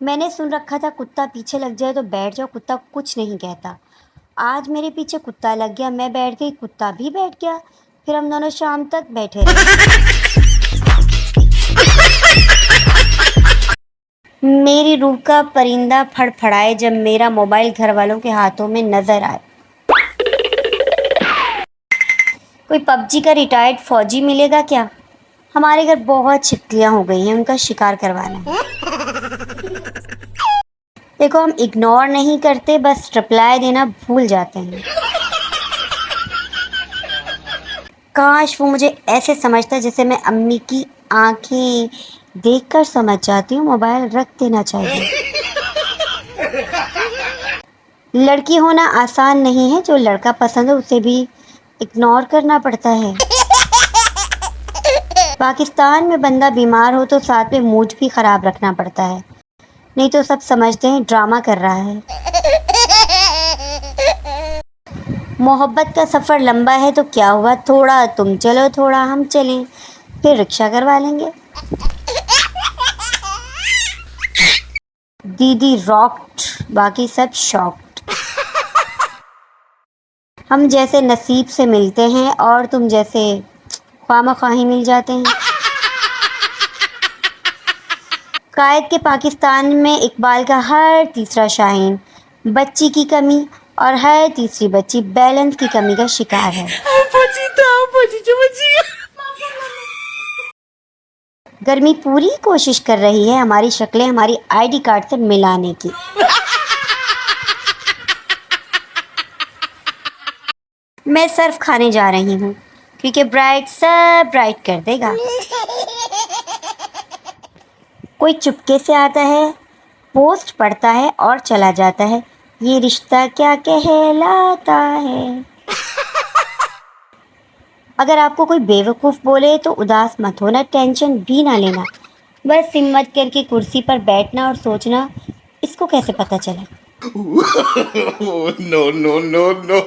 मैंने सुन रखा था कुत्ता पीछे लग जाए तो बैठ जाओ, कुत्ता कुछ नहीं कहता। आज मेरे पीछे कुत्ता लग गया, मैं बैठ गई, कुत्ता भी बैठ गया। फिर हम दोनों शाम तक बैठे रहे। मेरी रूह का परिंदा फड़फड़ाए जब मेरा मोबाइल घर वालों के हाथों में नजर आए। कोई पबजी का रिटायर्ड फौजी मिलेगा क्या? हमारे घर बहुत छिपकलियां हो गई हैं, उनका शिकार करवाना है। देखो, हम इग्नोर नहीं करते, बस रिप्लाई देना भूल जाते हैं। काश वो मुझे ऐसे समझता जैसे मैं अम्मी की आंखें देखकर समझ जाती हूँ। मोबाइल रख देना चाहिए। लड़की होना आसान नहीं है, जो लड़का पसंद है उसे भी इग्नोर करना पड़ता है। पाकिस्तान में बंदा बीमार हो तो साथ में मूड भी खराब रखना पड़ता है, नहीं तो सब समझते हैं ड्रामा कर रहा है। मोहब्बत का सफ़र लंबा है तो क्या हुआ, थोड़ा तुम चलो थोड़ा हम चलें, फिर रिक्शा करवा लेंगे। दीदी रॉक्ड, बाकी सब शॉक्ड। हम जैसे नसीब से मिलते हैं और तुम जैसे ख्वामख्वाही मिल जाते हैं। कायद के पाकिस्तान में इकबाल का हर तीसरा शाहीन बच्ची की कमी और हर तीसरी बच्ची बैलेंस की कमी का शिकार है। गर्मी पूरी कोशिश कर रही है हमारी शक्लें हमारी आईडी कार्ड से मिलाने की। मैं सर्फ खाने जा रही हूँ क्योंकि ब्राइट सब ब्राइट कर देगा। कोई चुपके से आता है, पोस्ट पढ़ता है और चला जाता है। ये रिश्ता क्या कहलाता है? अगर आपको कोई बेवकूफ़ बोले तो उदास मत होना, टेंशन भी ना लेना। बस हिम्मत करके कुर्सी पर बैठना और सोचना, इसको कैसे पता चला। No, no, no, no.